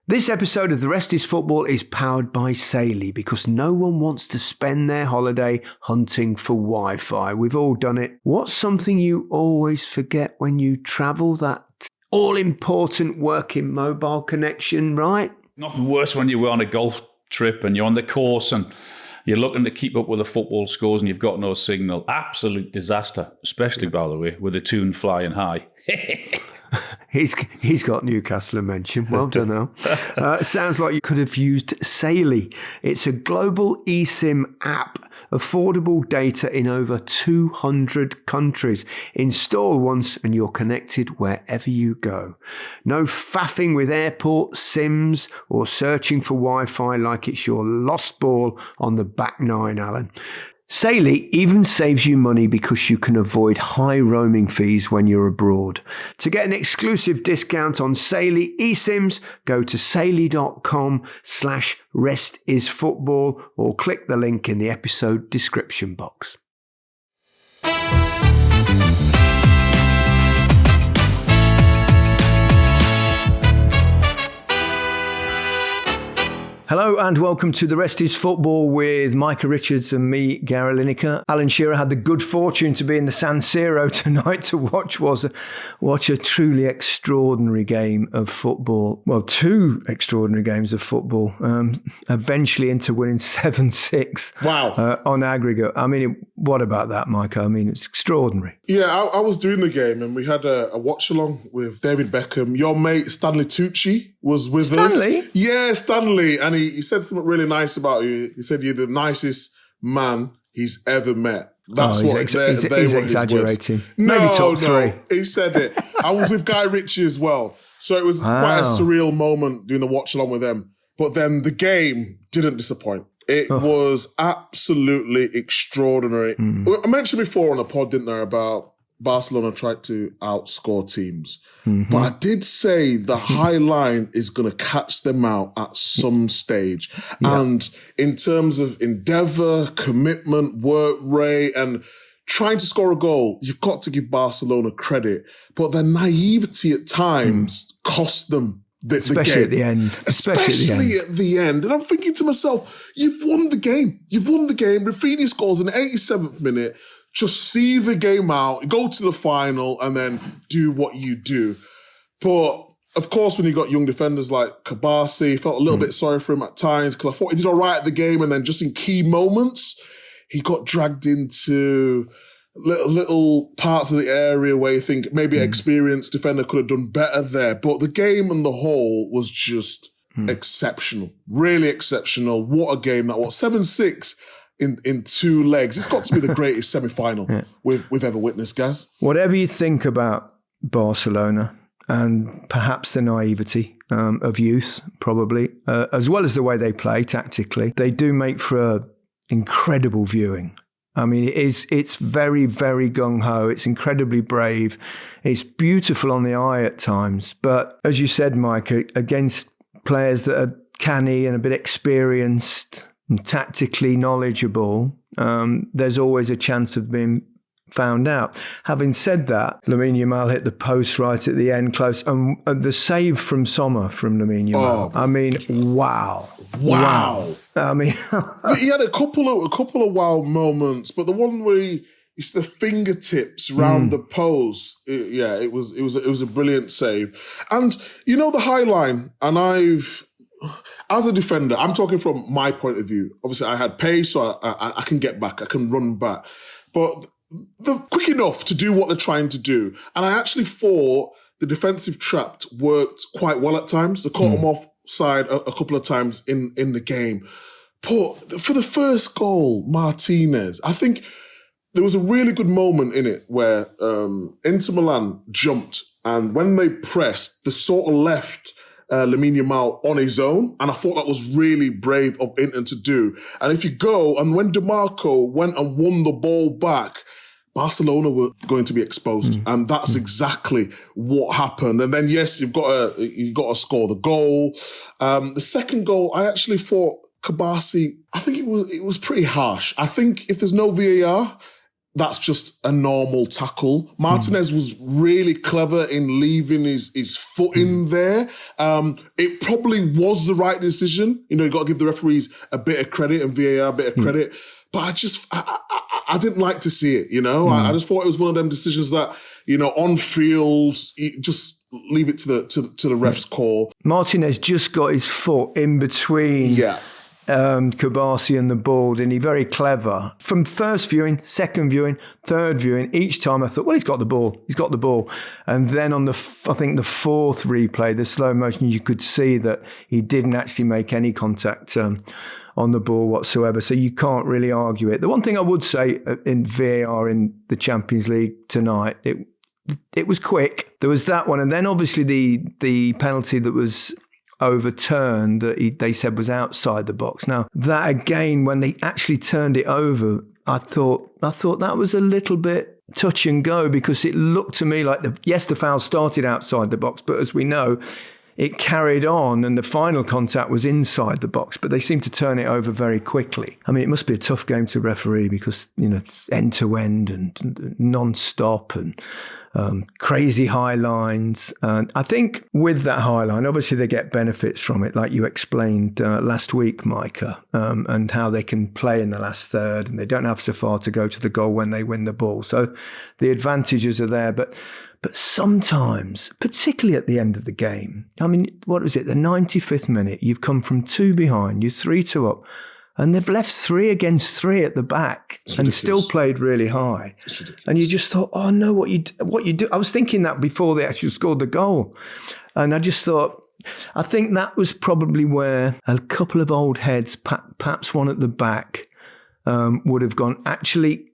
This episode of The Rest is Football is powered by Saily because no one wants to spend their holiday hunting for Wi-Fi. We've all done it. What's something you always forget when you travel? That all-important working mobile connection, right? Nothing worse when you were on a golf trip and you're on the course and you're looking to keep up with the football scores and you've got no signal. Absolute disaster, especially, by the way, with the tune flying high. He's got Newcastle mention. Well done, Al. Sounds like you could have used Saily. It's a global eSIM app, affordable data in over 200 countries. Install once and you're connected wherever you go. No faffing with airport SIMs or searching for Wi-Fi like it's your lost ball on the back nine, Alan. Saily even saves you money because you can avoid high roaming fees when you're abroad. To get an exclusive discount on Saily eSIMs, go to saily.com/restisfootball or click the link in the episode description box. Hello and welcome to The Rest is Football with Micah Richards and me, Gary Lineker. Alan Shearer had the good fortune to be in the San Siro tonight to watch a truly extraordinary game of football. Well, two extraordinary games of football. Eventually Inter winning 7-6 on aggregate. I mean, what about that, Micah? I mean, it's extraordinary. Yeah, I was doing the game and we had a watch-along with David Beckham. Your mate, Stanley Tucci, was with us. Stanley? Yeah, Stanley. And he said something really nice about you. He said you're the nicest man he's ever met. That's what he's they were exaggerating. His words. Maybe top three. He said it. I was with Guy Ritchie as well. So it was quite a surreal moment doing the watch-along with them. But then the game didn't disappoint. It was absolutely extraordinary. I mentioned before on the pod, didn't I, about Barcelona tried to outscore teams. Mm-hmm. But I did say the high line is going to catch them out at some stage. Yeah. And in terms of endeavour, commitment, work rate, and trying to score a goal, you've got to give Barcelona credit. But their naivety at times cost them Especially at the end. Especially at the end. And I'm thinking to myself, you've won the game. Rafinha scores in the 87th minute. Just see the game out, go to the final, and then do what you do. But, of course, when you got young defenders like Kabasi, felt a little bit sorry for him at times because I thought he did all right at the game, and then just in key moments, he got dragged into little parts of the area where you think maybe an experienced defender could have done better there. But the game on the whole was just exceptional, really exceptional. What a game that was. 7-6 in two legs. It's got to be the greatest semi-final we've ever witnessed, Gaz. Whatever you think about Barcelona and perhaps the naivety of youth, probably, as well as the way they play tactically, they do make for incredible viewing. I mean, it's very, very gung-ho. It's incredibly brave. It's beautiful on the eye at times. But as you said, Mike, against players that are canny and a bit experienced and tactically knowledgeable, there's always a chance of being found out. Having said that, Lamine Yamal hit the post right at the end, close, and the save from Sommer from Lamine Yamal. I mean, wow. I mean, he had a couple of wow moments, but the one where it's the fingertips round the post. It was a brilliant save. And you know the high line, and as a defender, I'm talking from my point of view. Obviously, I had pace, so I can get back, I can run back, but they're quick enough to do what they're trying to do. And I actually thought the defensive trap worked quite well at times. They caught them offside a couple of times in the game. But for the first goal, Martinez, I think there was a really good moment in it where Inter Milan jumped, and when they pressed, they sort of left Lamine Yamal on his own. And I thought that was really brave of Inter to do. And if you go, and when DeMarco went and won the ball back, Barcelona were going to be exposed. And that's exactly what happened. And then, yes, you've got to score the goal. The second goal, I actually thought Kabasi, I think it was pretty harsh. I think if there's no VAR, that's just a normal tackle. Martinez was really clever in leaving his foot in there. It probably was the right decision. You got to give the referees a bit of credit and VAR a bit of credit. But I didn't like to see it, I just thought it was one of them decisions that, on field, just leave it to the ref's call. Martinez just got his foot in between Kabasi and the ball, and he very clever. From first viewing, second viewing, third viewing, each time I thought, well, he's got the ball. And then on I think the fourth replay, the slow motion, you could see that he didn't actually make any contact on the ball whatsoever. So you can't really argue it. The one thing I would say in VAR in the Champions League tonight, it was quick. There was that one. And then obviously the penalty that was overturned that they said was outside the box. Now, that again, when they actually turned it over, I thought that was a little bit touch and go, because it looked to me like the foul started outside the box, but as we know, it carried on and the final contact was inside the box, but they seemed to turn it over very quickly. I mean, it must be a tough game to referee because, it's end to end and non-stop and crazy high lines. And I think with that high line, obviously they get benefits from it, like you explained last week, Micah, and how they can play in the last third and they don't have so far to go to the goal when they win the ball. So the advantages are there. But sometimes, particularly at the end of the game, I mean, what was it, the 95th minute, you've come from 2 behind, you're 3-2 up, and they've left 3 against 3 at the back and still played really high. And you just thought, oh no, what you do. I was thinking that before they actually scored the goal. And I just thought, I think that was probably where a couple of old heads, perhaps one at the back, would have gone, actually,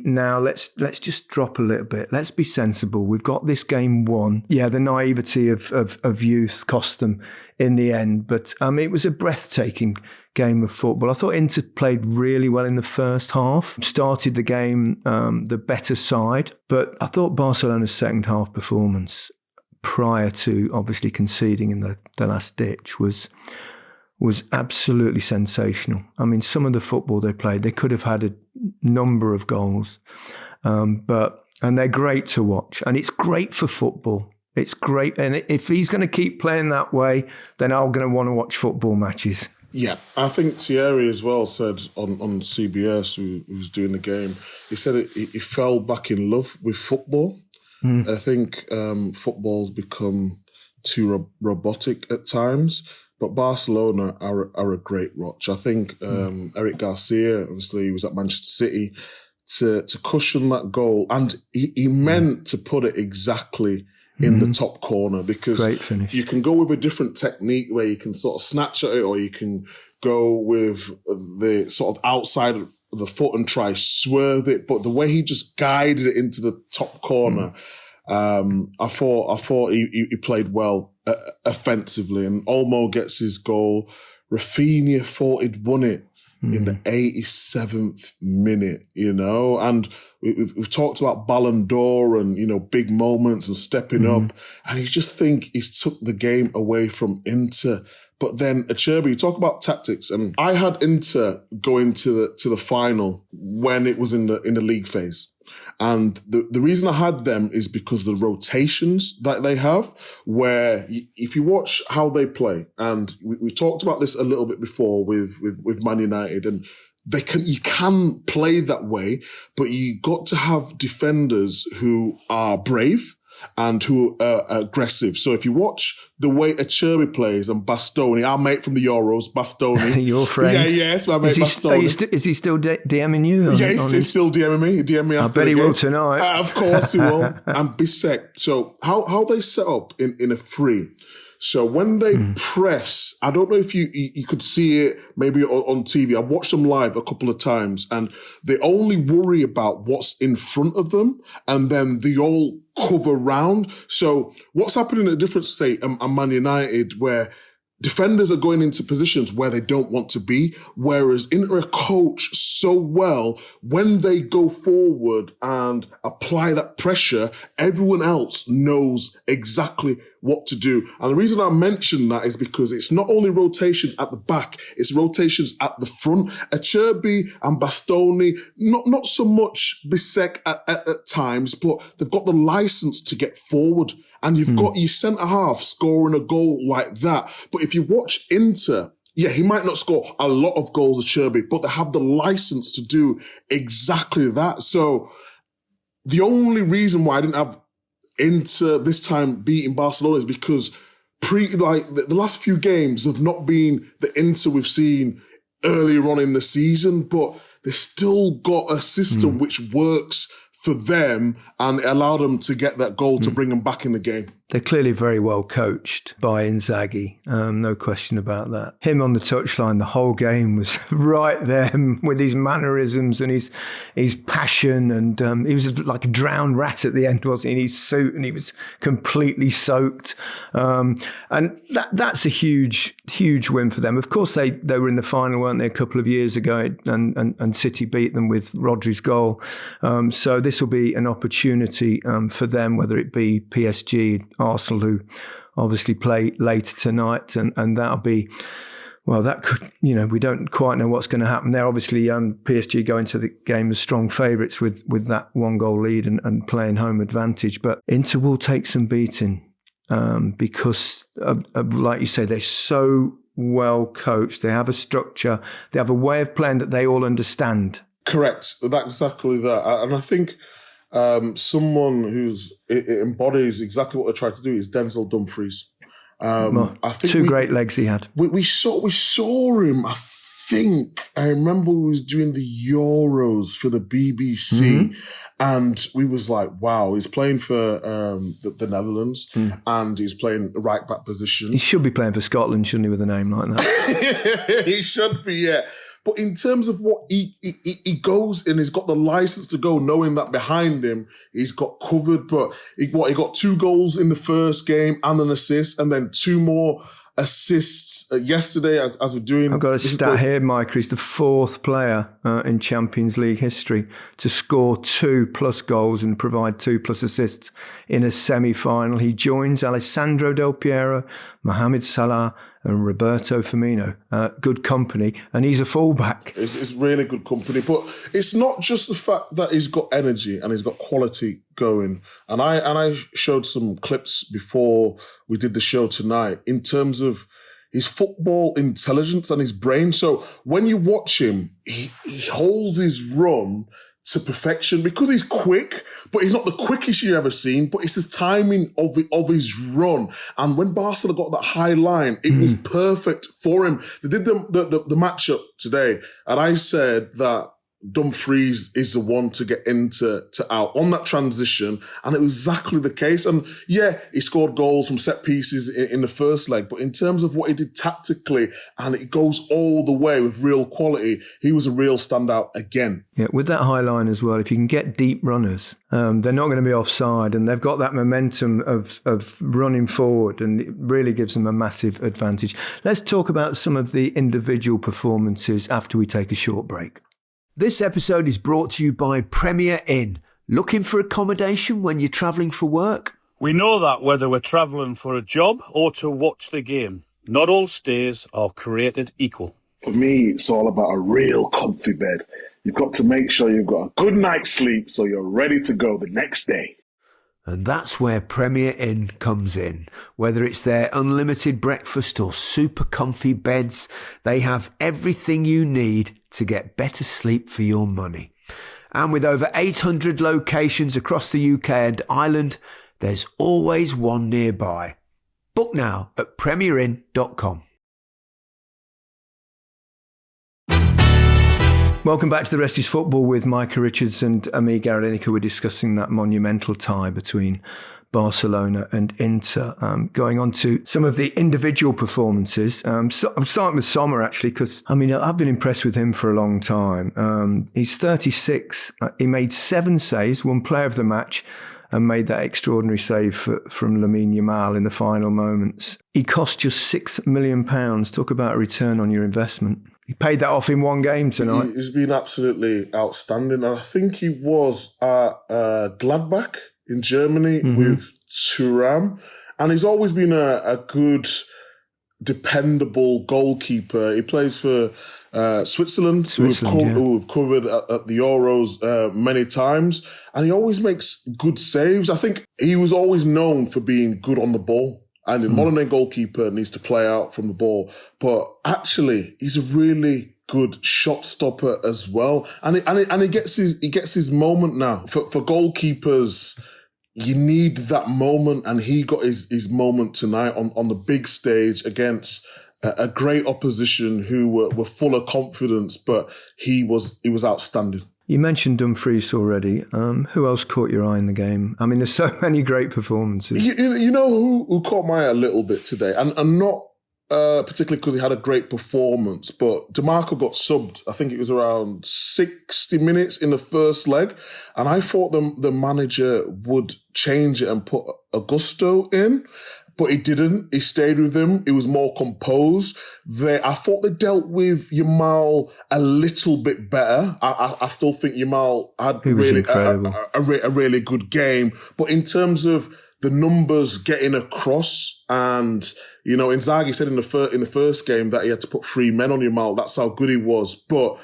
now let's just drop a little bit. Let's be sensible. We've got this game won. Yeah, the naivety of youth cost them in the end, but it was a breathtaking game of football. I thought Inter played really well in the first half, started the game the better side, but I thought Barcelona's second half performance, prior to obviously conceding in the last ditch, was absolutely sensational. I mean, some of the football they played, they could have had a number of goals, and they're great to watch, and it's great for football. It's great, and if he's going to keep playing that way, then I'm going to want to watch football matches. Yeah, I think Thierry as well said on CBS, who was doing the game, he said he fell back in love with football. I think football's become too robotic at times. But Barcelona are a great watch. I think Eric Garcia, obviously, was at Manchester City to cushion that goal. And he meant to put it exactly in the top corner, because you can go with a different technique where you can sort of snatch at it, or you can go with the sort of outside of the foot and try swerve it. But the way he just guided it into the top corner, I thought he played well offensively, and Olmo gets his goal. Rafinha thought he'd won it in the 87th minute, and we've talked about Ballon d'Or and, big moments and stepping up, and you just think he's took the game away from Inter. But then Acerbi, you talk about tactics, and I had Inter going to the final when it was in the league phase. And the reason I had them is because of the rotations that they have, where if you watch how they play, and we talked about this a little bit before with Man United, and you can play that way, but you got to have defenders who are brave and who are aggressive. So if you watch the way Acerbi plays and Bastoni, our mate from the Euros, Bastoni. Your friend. Yeah, yes, my mate Bastoni. Is he still DMing you? Yeah, he's still DMing me. He DM'd me after I bet he the game. will tonight. Of course he will. And Bisek. So how they set up in a free. So when they press, I don't know if you could see it maybe on TV. I watched them live a couple of times, and they only worry about what's in front of them, and then they all cover round. So what's happening at different, say, Man United, where defenders are going into positions where they don't want to be, whereas Inter coach so well when they go forward and apply that pressure, everyone else knows exactly what to do. And the reason I mention that is because it's not only rotations at the back, it's rotations at the front. Acerbi and Bastoni, not so much Bisek at times, but they've got the license to get forward. And you've got your centre-half scoring a goal like that. But if you watch Inter, yeah, he might not score a lot of goals, Acerbi, but they have the license to do exactly that. So the only reason why I didn't have Inter this time beating Barcelona is because the last few games have not been the Inter we've seen earlier on in the season, but they've still got a system which works for them and it allowed them to get that goal to bring them back in the game. They're clearly very well coached by Inzaghi, no question about that. Him on the touchline, the whole game was right there with his mannerisms and his passion, and he was like a drowned rat at the end, wasn't he, in his suit, and he was completely soaked. And that's a huge win for them. Of course, they were in the final, weren't they, a couple of years ago, and City beat them with Rodri's goal. So this will be an opportunity for them, whether it be PSG, Arsenal, who obviously play later tonight, and that'll be, well, that could, we don't quite know what's going to happen there. Obviously, PSG go into the game as strong favourites with that 1-goal lead and playing home advantage, but Inter will take some beating because, like you say, they're so well coached. They have a structure. They have a way of playing that they all understand. Correct. That's exactly that. And I think someone who's it embodies exactly what they try to do is Denzel Dumfries. I think great legs he had. We saw him. I remember we was doing the Euros for the BBC, and we was like, "Wow, he's playing for the Netherlands, and he's playing the right back position. He should be playing for Scotland, shouldn't he, with a name like that?" He should be, yeah. But in terms of what he goes and he's got the license to go, knowing that behind him he's got covered. But he got 2 goals in the first game and an assist, and then 2 more assists yesterday as we're doing. I've got a stat here, Micah. He's the 4th player in Champions League history to score 2+ goals and provide 2+ assists in a semi-final. He joins Alessandro Del Piero, Mohamed Salah and Roberto Firmino. Good company, and he's a fullback. It's really good company, but it's not just the fact that he's got energy and he's got quality going. And I showed some clips before we did the show tonight in terms of his football intelligence and his brain. So when you watch him, he holds his run to perfection because he's quick, but he's not the quickest you've ever seen, but it's his timing of his run. And when Barcelona got that high line, it was perfect for him. They did the matchup today, and I said that Dumfries is the one to get into out on that transition, and it was exactly the case. And yeah, he scored goals from set pieces in the first leg, but in terms of what he did tactically, and it goes all the way with real quality, he was a real standout again. Yeah, with that high line as well, if you can get deep runners, they're not going to be offside, and they've got that momentum of running forward, and it really gives them a massive advantage. Let's talk about some of the individual performances after we take a short break. This episode is brought to you by Premier Inn. Looking for accommodation when you're travelling for work? We know that whether we're travelling for a job or to watch the game, not all stays are created equal. For me, it's all about a real comfy bed. You've got to make sure you've got a good night's sleep so you're ready to go the next day. And that's where Premier Inn comes in. Whether it's their unlimited breakfast or super comfy beds, they have everything you need to get better sleep for your money. And with over 800 locations across the UK and Ireland, there's always one nearby. Book now at premierin.com. Welcome back to The Rest is Football with Micah Richards and me, Gary Lineker. We're discussing that monumental tie between Barcelona and Inter. Going on to some of the individual performances. So I'm starting with Sommer, actually, because, I've been impressed with him for a long time. He's 36. He made 7 saves, won player of the match, and made that extraordinary save from Lamine Yamal in the final moments. He cost just £6 million. Talk about a return on your investment. He paid that off in one game tonight. He's been absolutely outstanding. And I think he was at Gladbach in Germany with Thuram. And he's always been a good, dependable goalkeeper. He plays for Switzerland, who we've covered at the Euros many times. And he always makes good saves. I think he was always known for being good on the ball. And a modern-day goalkeeper needs to play out from the ball. But actually, he's a really good shot stopper as well. And he gets his moment now. For goalkeepers, you need that moment. And he got his moment tonight on the big stage against a great opposition who were full of confidence. But he was outstanding. You mentioned Dumfries already. Who else caught your eye in the game? I mean, there's so many great performances. You know who caught my eye a little bit today? And not particularly because he had a great performance, but DeMarco got subbed. I think it was around 60 minutes in the first leg. And I thought the manager would change it and put Augusto in. But he didn't. He stayed with him. He was more composed. I thought they dealt with Yamal a little bit better. I still think Yamal had really a really good game. But in terms of the numbers getting across, and Inzaghi said in the first game that he had to put 3 men on Yamal. That's how good he was. But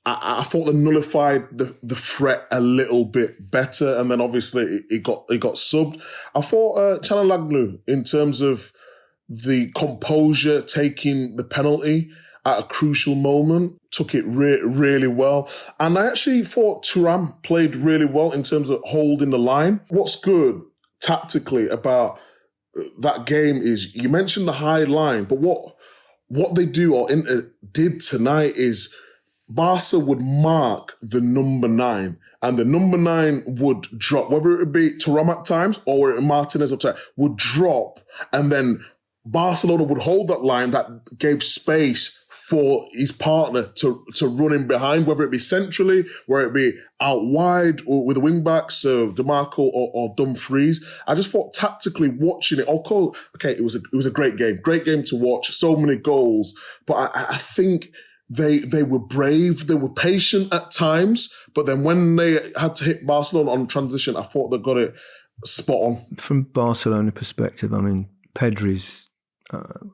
I thought they nullified the threat a little bit better, and then obviously he got subbed. I thought Çalhanoğlu, in terms of the composure, taking the penalty at a crucial moment, took it really well. And I actually thought Thuram played really well in terms of holding the line. What's good tactically about that game is, you mentioned the high line, but what they do or Inter did tonight is Barca would mark the number 9, and the number 9 would drop, whether it would be Thuram at times or Martinez at times, would drop, and then Barcelona would hold that line that gave space for his partner to run in behind, whether it be centrally, whether it be out wide or with the wing backs, so DeMarco or Dumfries. I just thought tactically watching it, it was a great game to watch, so many goals, but I think they were brave, they were patient at times, but then when they had to hit Barcelona on transition, I thought they got it spot on. From Barcelona perspective, I mean, Pedri's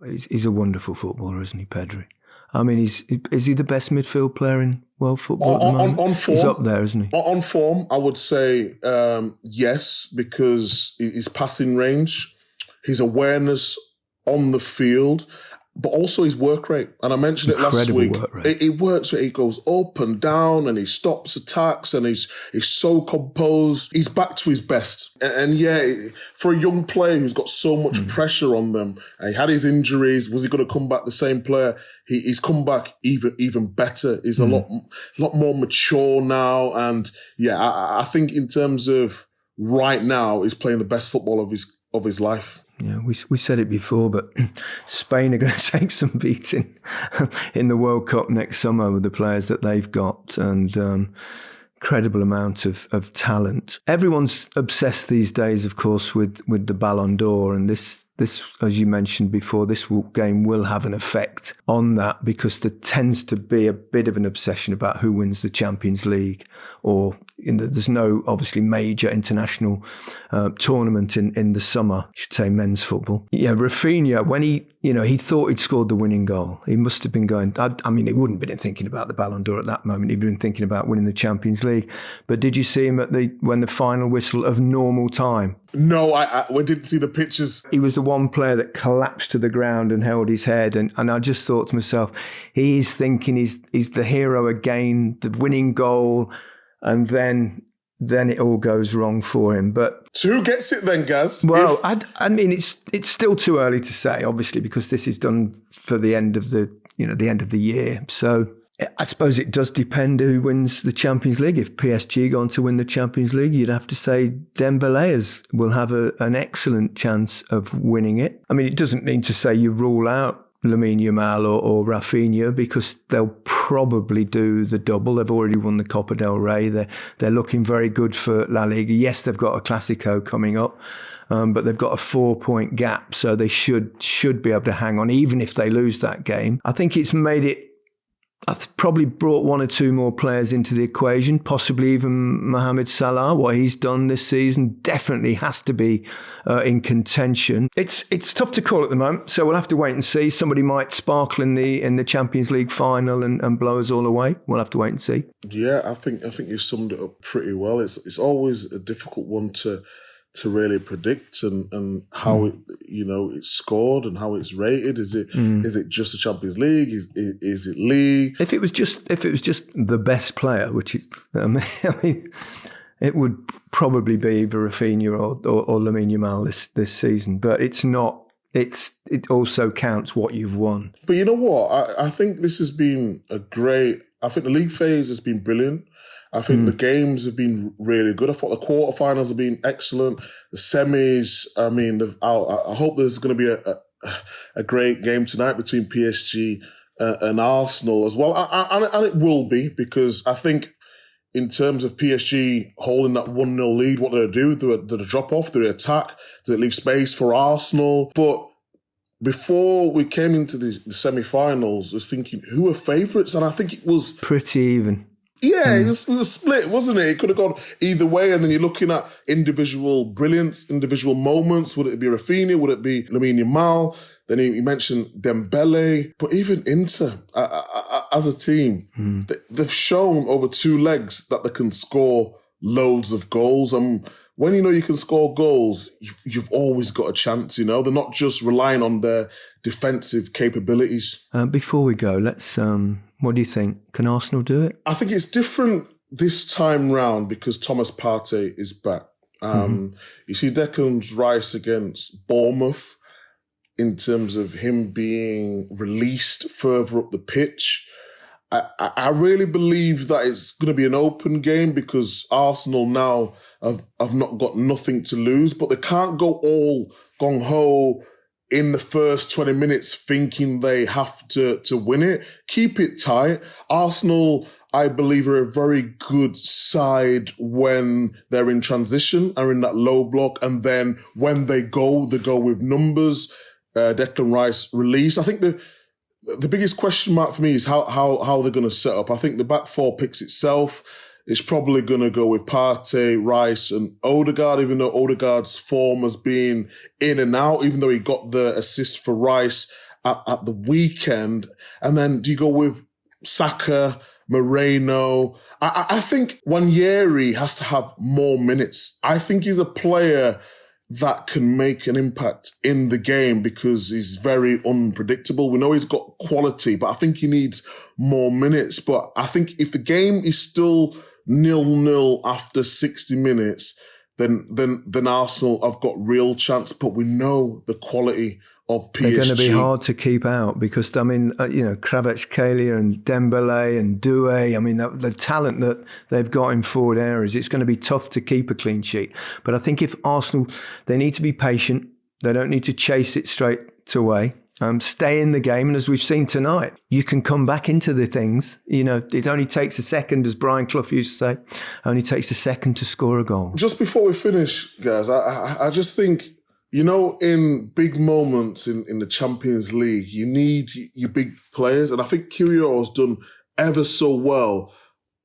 he's a wonderful footballer, isn't he, Pedri? I mean, is he the best midfield player in world football at the moment? On form, he's up there, isn't he? On form, I would say yes, because his passing range, his awareness on the field, but also his work rate. And I mentioned it last week. It works. He goes up and down and he stops attacks and he's so composed. He's back to his best. And yeah, for a young player who's got so much pressure on them, he had his injuries. Was he going to come back the same player? He's come back even better. He's a lot more mature now. And yeah, I think in terms of right now, he's playing the best football of his life. Yeah, we said it before, but Spain are going to take some beating in the World Cup next summer with the players that they've got, and incredible amount of talent. Everyone's obsessed these days, of course, with the Ballon d'Or, and this, as you mentioned before, this game will have an effect on that, because there tends to be a bit of an obsession about who wins the Champions League, or there's no obviously major international tournament in the summer. I should say men's football. Yeah, Rafinha, when he thought he'd scored the winning goal, he must have been going. I mean, he wouldn't have been thinking about the Ballon d'Or at that moment. He'd been thinking about winning the Champions League. But did you see him when the final whistle of normal time? No, we didn't see the pictures. He was the one player that collapsed to the ground and held his head. And I just thought to myself, he's thinking he's the hero again, the winning goal. And then it all goes wrong for him. But who gets it then, Gaz? Well, I mean, it's still too early to say, obviously, because this is done for the end of the end of the year. So I suppose it does depend who wins the Champions League. If PSG go on to win the Champions League, you'd have to say Dembélé will have an excellent chance of winning it. I mean, it doesn't mean to say you rule out Lamine Yamal or Rafinha, because they'll probably do the double. They've already won the Copa del Rey. They're looking very good for La Liga. Yes, they've got a Clásico coming up, but they've got a 4-point gap, so they should be able to hang on, even if they lose that game. I think it's made it. I've probably brought one or two more players into the equation, possibly even Mohamed Salah. What he's done this season definitely has to be in contention. It's tough to call at the moment, so we'll have to wait and see. Somebody might sparkle in the Champions League final and blow us all away. We'll have to wait and see. Yeah, I think you summed it up pretty well. It's always a difficult one to really predict and how it's scored and how it's rated. Is it just the Champions League? Is it league? If it was just the best player, which is, I mean, it would probably be either Rafinha or Lamine Yamal this season. But it's not. It also counts what you've won. But you know what? I think this has been a great. I think the league phase has been brilliant. I think the games have been really good. I thought the quarterfinals have been excellent. The semis, I mean, I hope there's going to be a great game tonight between PSG and Arsenal as well. And it will be, because I think in terms of PSG holding that 1-0 lead, what do they do? Do they drop off? Do they attack? Do they leave space for Arsenal? But before we came into the semi-finals, I was thinking, who are favourites? And I think it was pretty even. Yeah, it was split, wasn't it? It could have gone either way, and then you're looking at individual brilliance, individual moments. Would it be Rafinha? Would it be Lamine Yamal? Then he mentioned Dembele. But even Inter, as a team, they've shown over 2 legs that they can score loads of goals. When you know you can score goals, you've always got a chance, They're not just relying on their defensive capabilities. Before we go, let's... what do you think? Can Arsenal do it? I think it's different this time round because Thomas Partey is back. You see Declan Rice against Bournemouth in terms of him being released further up the pitch. I really believe that it's going to be an open game because Arsenal now have not got nothing to lose, but they can't go all gung-ho in the first 20 minutes thinking they have to win it. Keep it tight. Arsenal, I believe, are a very good side when they're in transition, are in that low block, and then when they go with numbers. Declan Rice release. I think the biggest question mark for me is how they're going to set up. I think the back four picks itself. It's probably going to go with Partey, Rice and Odegaard, even though Odegaard's form has been in and out, even though he got the assist for Rice at the weekend. And then do you go with Saka, Moreno? I think Nwaneri has to have more minutes. I think he's a player that can make an impact in the game because he's very unpredictable. We know he's got quality, but I think he needs more minutes. But I think if the game is still 0-0 after 60 minutes, then Arsenal have got real chance. But we know the quality of PSG. They're going to be hard to keep out because, I mean, Kvaratskhelia and Dembele and Doué, I mean, the talent that they've got in forward areas, it's going to be tough to keep a clean sheet. But I think if Arsenal, they need to be patient. They don't need to chase it straight away. Stay in the game. And as we've seen tonight, you can come back into the things. It only takes a second, as Brian Clough used to say, only takes a second to score a goal. Just before we finish, guys, I just think, in big moments in the Champions League, you need your big players. And I think Kyrgios's done ever so well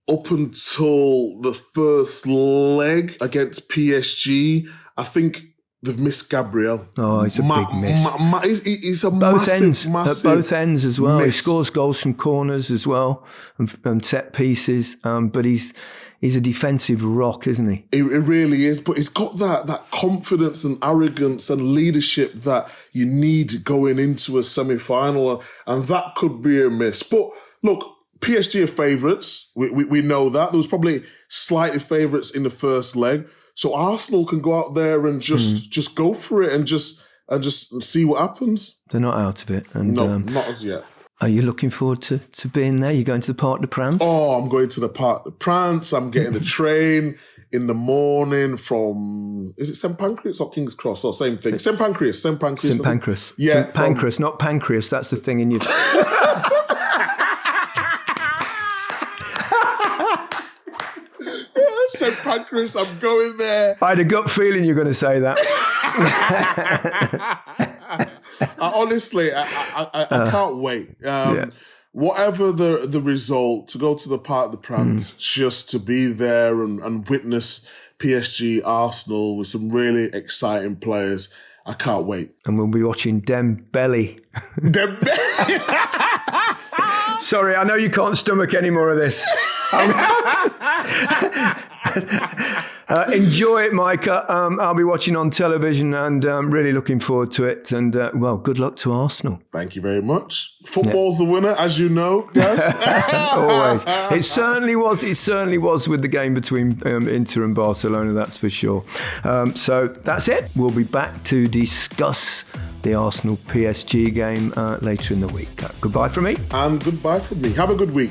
up until the first leg against PSG. I think they've missed Gabriel. Oh, it's a big miss. He's a both massive at both ends as well. Miss. He scores goals from corners as well and set pieces. But he's a defensive rock, isn't he? It really is. But he's got that confidence and arrogance and leadership that you need going into a semi-final. And that could be a miss. But look, PSG are favourites. We know that. There was probably slightly favourites in the first leg. So Arsenal can go out there and just go for it and just see what happens. They're not out of it. And, no, not as yet. Are you looking forward to being there? You're going to the Parc des Princes? Oh, I'm going to the Parc des Princes. I'm getting the train in the morning from, is it St. Pancras or King's Cross? Or same thing. St. Pancras. St. Pancras. Yeah. St. Pancras, not pancreas. That's the thing in your... St. Pancras, I'm going there. I had a gut feeling you were going to say that. Honestly, I can't wait. Whatever the result, to go to the Parc des Princes, just to be there and witness PSG, Arsenal with some really exciting players. I can't wait. And we'll be watching Dembele. Sorry, I know you can't stomach any more of this. Enjoy it, Micah. I'll be watching on television and really looking forward to it. And, well, good luck to Arsenal. Thank you very much. Football's the winner, as you know, guys. Always. It certainly was. It certainly was with the game between Inter and Barcelona, that's for sure. So that's it. We'll be back to discuss the Arsenal PSG game later in the week. Goodbye from me. And goodbye from me. Have a good week.